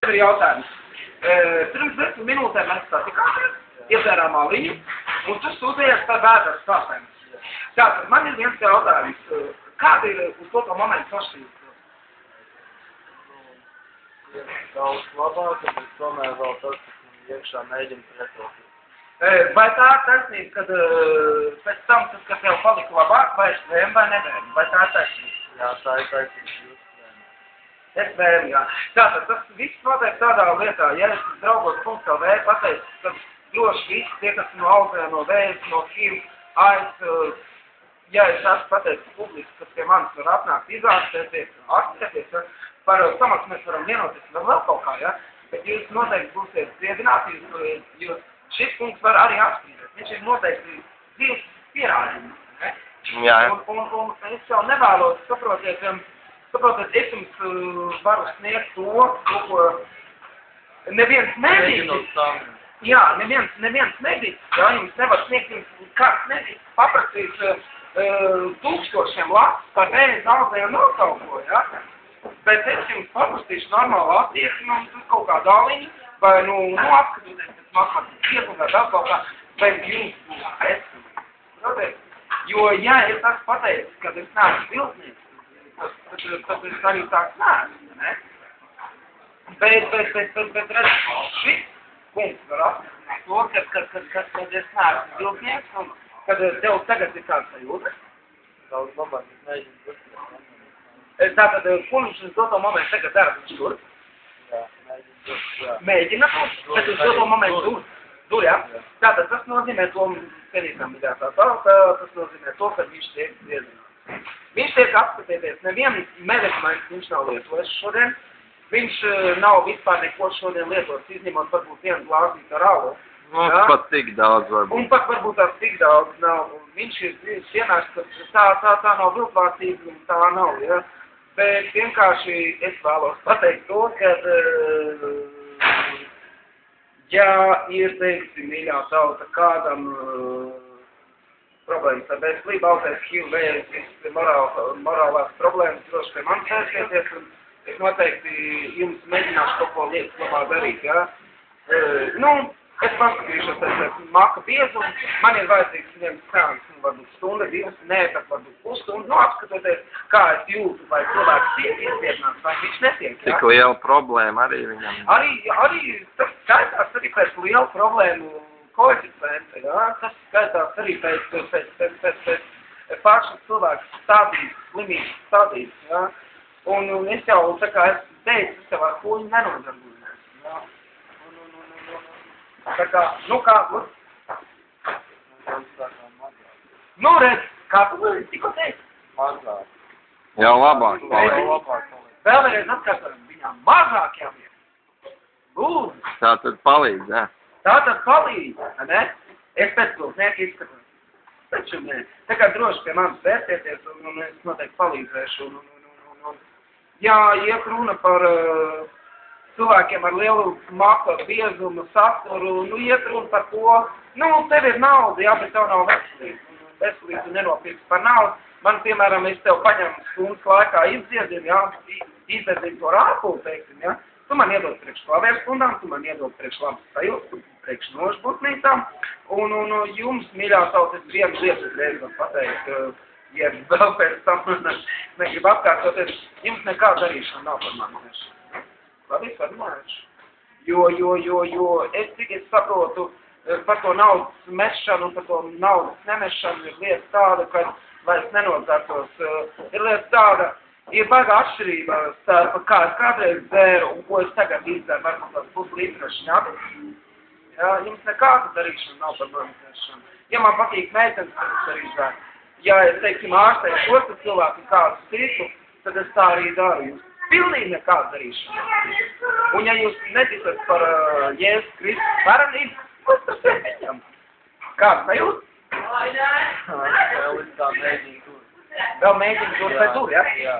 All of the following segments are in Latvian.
Ir jautājums. Pirms 10 minūtēm mēs satikāmies, iedzērām aliņu, un tu sūtījies par vēdras sāpēm. Tātad, man ir viens jautājums. Kāda ir uz to momentu pašsajūta? Daudz labāk, bet tomēr vēl tas, kas man iekšā mēģina pretot. Vai tā ir taisnība, kad pēc tam, kad tev palika labāk, vai es vēmu vai nevēmu? Vai tā ir taisnība? Jā, tā ir taisnība. Es vēmu, jā. Tātad, tas viss notiek tādā lietā, ja es draugos.lv pateicu, ka droši visi tie, kas no augļā, no vējas, no HIV, AIDS, ja es esmu pateicis publiski, ka pie manis var atnākt izārstēties, ārstēties, par samaksu mēs varam vienoties vēl kaut kā, ja? Bet jūs noteikti būsiet dziedināti, jūs šis kungs var arī apstrīdēt. Viņš ir noteikti dzīves pierādījums, ne? Jā. Un es jau nevēlos, saprotiet, es jums varu sniegt to, ko neviens medītis, jā, neviens medītis, jā, jums nevar sniegt, jums kāds medītis paprasīs tūkstošiem lapas par vēju zālēju un kaut ko, jā. Bet es jums paprastīšu normālu attieksmi un kaut kādu aliņu, vai, apskatoties pēc matemātikas ietvaru vai vēl kaut kā, vai jums būs veselīgi. Protams, jo, ja es esmu pateicis, ka es neesmu viltnieks, tad es arī tāds neesmu, ne? Bet redz, šis kungs var apstiprināt to, kad es neesmu viltnieks, un kad tev tagad ir kāds sajūtas. Daudz labāk, es mēģinu pretot. Tātad, ko viņš uz doto momentu tagad dara? Viņš tur? Jā, mēģinu pretot. Mēģina to, bet uz doto momentu tur, jā? Tātad, tas nozīmē to, penītam ir tas nozīmē to, ka viņš tiek dziedināts. Viņš tiek apskatīties, nevienu medikaments viņš nav lietojis šodien, viņš nav vispār neko šodien lietojis, izņemot varbūt vienu glāzīt ar alu. Pat tik daudz varbūt. Un pat varbūt tās tik daudz nav. Viņš ir cienāks, ka tā nav viltvārtība un tā nav, ja? Bet vienkārši es vēlos pateikt to, ka, ja ir, teiksim, mīļā tauta, kādam problēmas ar veselību, autais HIV, vējas, morālās problēmas, droši pie manis aizskieties, un es noteikti jums mēģināšu kaut ko lietas labā darīt, ja? Es paskatīšos, es maka biezumu, man ir vajadzīgs viens sēns, varbūt stunda, divas, nē, tad varbūt pusstundu, apskatoties, kā es jūtu, vai cilvēks tiek izvietnāts, vai viņš netiek, jā. Tik liela problēma arī viņam. Arī tas skaitās arī pēc liela problēmu koeficienta, jā, tas skaitās arī pēc paša cilvēks stādīs, slimības stādīs, jā. Un es jau, tā kā es teicu, es tev ar kuņu nenodarbojos, jā. Tā kā, kā, redz, kā tu tikko teici? Mazāk. Jau labāk paliek. Vēlreiz atkārtojam, viņām mazāk jābūt. Lūdzu. Tā tad palīdz, jā. Tā tad palīdz, ne? Es pēc pilsnieku izskatos. Taču ne. Tā kā droši pie manis vērtieties, un es noteikti palīdzēšu. Jā, iet runa par cilvēkiem ar lielu maku, biezumu, saturu, iet runa par to, tev ir nauda, jā, bet tev nav veselība. Veselība tu nenopirksi par naudu. Man, piemēram, es tev paņemu stundas laikā izdziedinu, jā, izdzēdinu to rāpulu, teiksim, jā. Tu man iedod priekš klavierstundām, tu man iedod priekš labas sajūtas, priekš nožbūtnītām, un jums, mīļā tauta, es vienu lietu reiz var pateikt, ja vēl pēc tam negribu atkārtoties, jums nekā darīšana nav par mani nešana. Labi, es atmājuši. Jo cik es saprotu, par to naudas mešanu un par to naudas nemešanu ir lieta tāda, ka vairs nenodārtos. Ir lieta tāda, ir baigā atšķirība starp kā es kādreiz dzēru un ko es tagad izdzēru, varbūt tās puslītra šņabi. Jā, jums nekāda darīšana nav par manis mešanu. Ja man patīk meitenes, tad es arī dzēru. Ja es, teiksim, ārstēju šos cilvēku kādu citu, tad es tā arī daru jums. Pilnīgi nekāda darīšana. Un ja jūs neticat par Jēzus Kristus varenību, tas ir viņam. Kāds nejūt? Vēl es tā mēģinu tur. Vēl mēģinu tur vai tur, ja? Jā.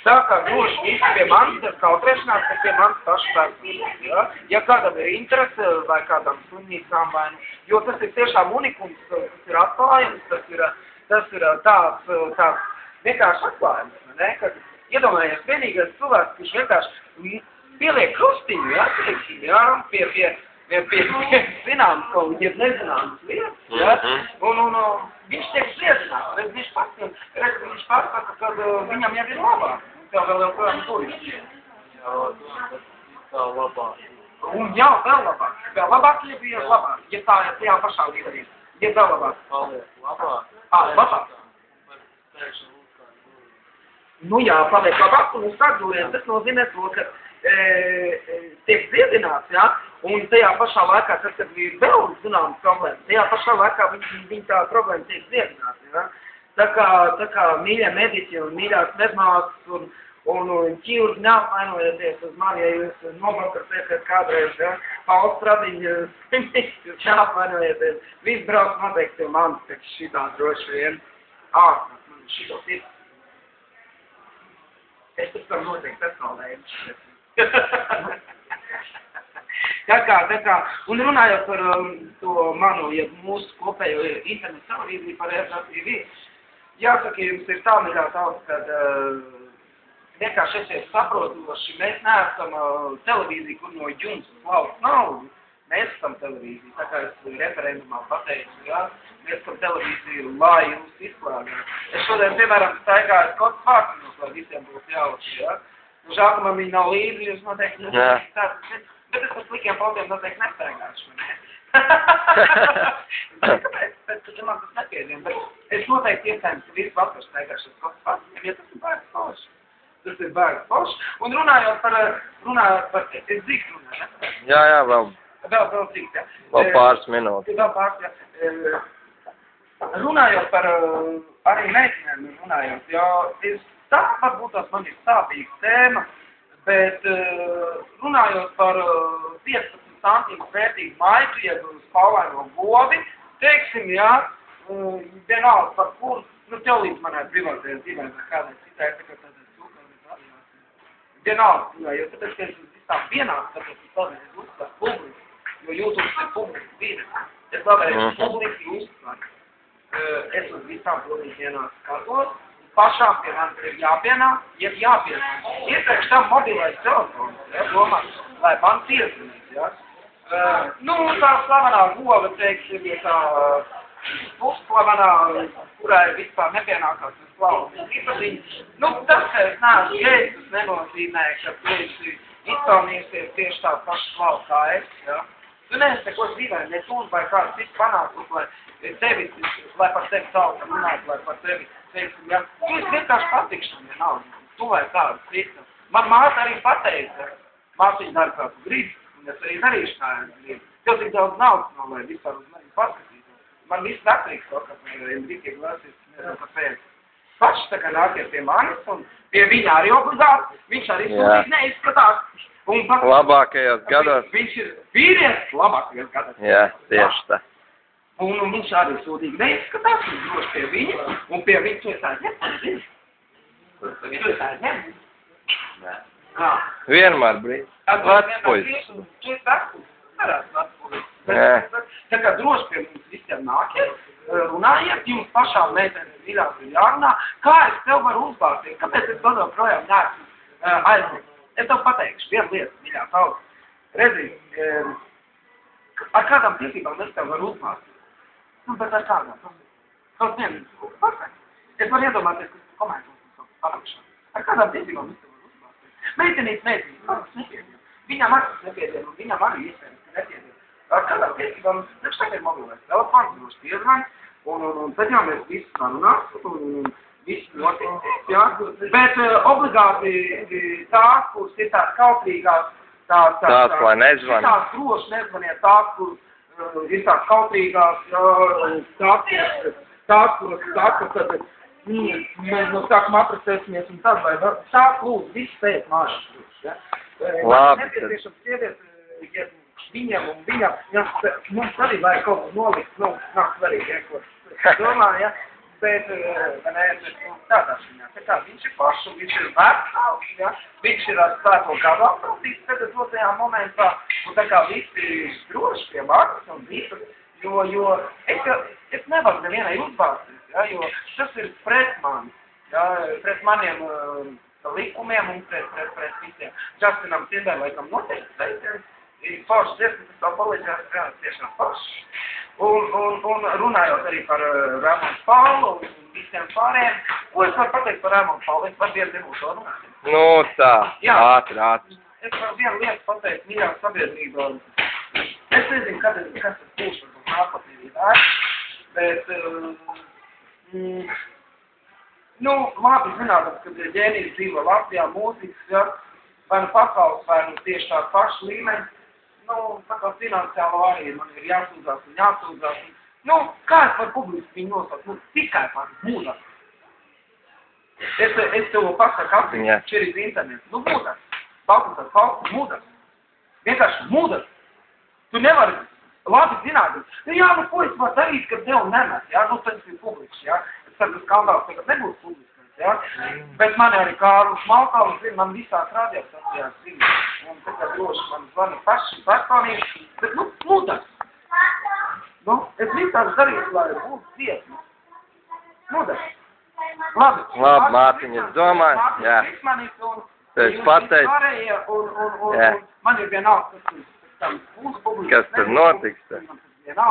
Tā kā droši visi pie manis, tas kautrēšanās, ka pie manis paši personīgi, ja? Ja kādam ir interese vai kādam slimnīcām vai jo tas ir tiešām unikums, tas ir atklājums, tas ir tāds vienkārši atklājums, ne? Kad iedomājies, vienīgais cilvēks, kurš vienkārši pieliek krustiņu, ja, teiksim, ja, pie zināmas kaut kādas nezināmas lietas, ja, un viņš tiek sliedināts, viņš pats saka, ka viņam jau ir labāk, tev vēl joprojām turis. Jā, tā labāk. Un jā, vēl labāk, ja bija labāk, ja tā ir tajā pašā līmenī, ja vēl labāk. Paliek labāk. Labāk. Nu jā, paliek labāk, un uz atdūriem tas nozīmē to, ka tiek dziedināts, ja, un tajā pašā laikā, kad ir vēl zināmas problēmas, tajā pašā laikā viņi tā problēma tiek dziedināts, ja. Tā kā mīļie mediķi un mīļās medmāsas un ķīvurs neapvainojieties uz mani, ja jūs nobalkarsiet kādreiz, ja, Pauls Stradiņa, jūs neapvainojieties. Viss brauc noteikti jau manis, pēc šitā droši vien. Man šito ir. Es pēc tam noteikti personēju. Tā kā, un runājot par to manu, ja mūsu kopējo internetu televīziju par RTL TV, jāsaka, jums ir tā mīļā tauta, kad vienkārši esiet saprotoši, mēs neesam televīzija, kur no jums klaus naudu. Mēs esam televīzija, tā kā es referendumā pateicu, ja? Mēs esam televīzija, lai jūs izklādāt. Es šodien, piemēram, staigāju kaut vārtinos, lai visiem būtu jauši, ja? Žēl, ka man viņi nav līdzi, jūs noteikti nesaistāt, bet es par slikiem paudiem noteikti nestaigāšu, ne? Kāpēc? Pēc, ka man tas nepiedien, bet es noteikti iespējams visu vakaru staigāšu uz kaut vārtiem, ja tas ir bērns pauši. Tas ir bērns pauši. Un runājot par, es drīkst runāju, ne? Jā, vēl drīkst, jā. Vēl pāris minūtes. Vēl pāris, jā. Runājot par arī meitenēm runājot, jo tā varbūt tās man ir sāpīga tēma, bet runājot par 15 centīmu vērtīgu maitu, jeb spalvaino govi, teiksim, jā, vienalga par kuru, tev līdz manai privātajai dzīvē vai kādai citai, tā kā tādā cūkā, vienalga, jo tāpēc, ka es visām vienās, tāpēc es vēlreiz uzstāstu publiski, jo YouTube ir publiski dzīve. Es vēlreiz publiski uzstāstu. Es uz visām pilnīgi vienās skatos, pašām pie manis ir jāpienāk, jeb jāpienāk. Iepriekš tam mobilais telefons, ja, domāt, lai man piezvanīt, ja. Tā slavenā gova, teiksim, ir tā pusslavenā, kurai vispār nepienākās uz slavu īpaziņu. Tas, ka es neesmu gejs, tas nenozīmē, ka tu esi izpelnījusies tieši tā paša slavu kā es, ja. Tu neesi neko dzīvē, ne tu vai kāds cits panākums, lai par tevi sauc runāt, lai par tevi, teiksim, ja. Tu esi vienkārši patikšana, ja nav. Tu vai kāds cits. Man māte arī pateica, māciņa dara kā tu gribi, un es arī darīšu kā es gribu. Tev tik daudz naudas nav, lai vispār uz mani paskatītu. Man viss neprieks to, ka Enrique Iglesias, nezinu kāpēc. Paši tā kā nākies pie manis, un pie viņa arī obligāti, viņš arī sūdīgi neizskatās. Labākajos gados. Viņš ir vīrietis labākajos gados. Jā, tieši tā. Un viņš arī sūdīgi neizskatās, viņš droši pie viņa, un pie viņa tu esi aizņem. Tu esi aizņem. Kā? Vienmēr brīd. Vecpuļs. Tu esi vecpuļs. Varētu vecpuļs. Tā kā droši pie mums visiem nākies, runājiet, jums pašām meitenes mīļās ir jārunā. Kā es tev varu uzbāzīt? Kāpēc es vēl projām neesmu aizņem? Es tev pateikšu vienu lietu, mīļā tauta. Redzi, ar kādām tiesībām es tev varu uzbāzīt? Bet ar kādām? Kaut vienu, pasaka. Es varu iedomāties, ka tu komentos apakšā. Ar kādām tiesībām es tev varu uzbāzīt? Meitenītes, manas nepiedien. Viņam arī nepiedien, un viņam arī iespējams nepiedien. Ar kādām tiesībām, viņš tagad ir mobilais telefons, būs piezvani, un tad jau mēs visi sarunās, un viss notiek, jā. Bet obligāti tās, kuras ir tās kautrīgās, tās, lai nezvan. Tās droši nezvaniet tās, kuras ir tās kautrīgās, tās, kuras saka, kad mēs no sākuma aprastēsimies un tad, vai var, tās lūdzu, viss pēc mājas, jā. Labi, nepieciešams sievies, ja viņam un viņam, mums arī vajag kaut ko nolikt, nav svarīgi, ja, ko domāju, ja. Bet tādā ziņā, tā kā viņš ir pašu, viņš ir vecāks, ja? Viņš ir ar spēko gadu apkaltīts tagad dotajā momentā, un tā kā visi droši pie manis un visas, jo es nevaru nevienai uzbāzties, ja? Jo tas ir pret mani, ja? Pret maniem likumiem un pret visiem. Justinam Timberlakeam noteikti sveiciens. Foršs dziesmas, tas vēl palīdzēs reāli tiešām foršs. Un runājot arī par Ramonu Paulu un visiem pārējiem, ko es varu pateikt par Ramonu Paulu? Es varu vienu minūtu runāt. Nu tā, Jā. ātri. Es varu vienu lietu pateikt, mīļā sabiedrība. Es nezinu, kas tas būs, varbūt nākotnē, bet, nu, labi zināt, ka ģēnijas dzīvo Latvijā, mūzikas, ja, vai nu pasaules, vai nu tieši tādu pašu līmeni, nu, tā kā finansiāli arī man ir jāsūdzās un jāsūdzās. Nu, kā es varu publiski viņu nosaukt? Nu, tikai par mūdas. Es tev pasaku apziņā, šeit ir internets. Nu, mūdas. Baltas, mūdas. Vienkārši mūdas. Tu nevari labi zināt. Nu, jā, nu, ko es varu darīt, kad tev nemet, jā? Nu, tas ir publiski, jā? Es ceru, ka skandāls tagad nebūs publiskais, jā? Bet man arī Kārlis Malkāls zina, man visās radiostacijās zina. Un tagad droši man zvana paši personīgi. Bet, nu, mūdas. Nu, es visās darīšu, lai būtu dziesma. Mūdas. Labi. Labi, Mārtiņ, es domāju, jā. Tu esi pateicis. Un man ir vienalga, kas būs publiski. Kas tur notiks?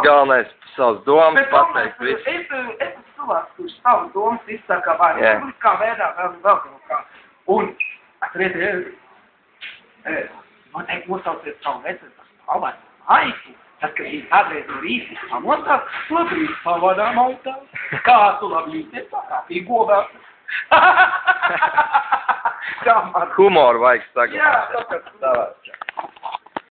Galvenais savas domas pateikt visu. Es esmu cilvēks, kurš savas domas izsaka vai publiskā veidā, vēl kaut kā. Un, noteikti nosauciet savu vecinu, pavadā laiku. Tas, kad viņi kādreiz no rīta pamostās, labrīt pavadā mautās. Kā tu labrīt, es tā kā pīgovās. Humoru vajag tagad. Jā, tā kā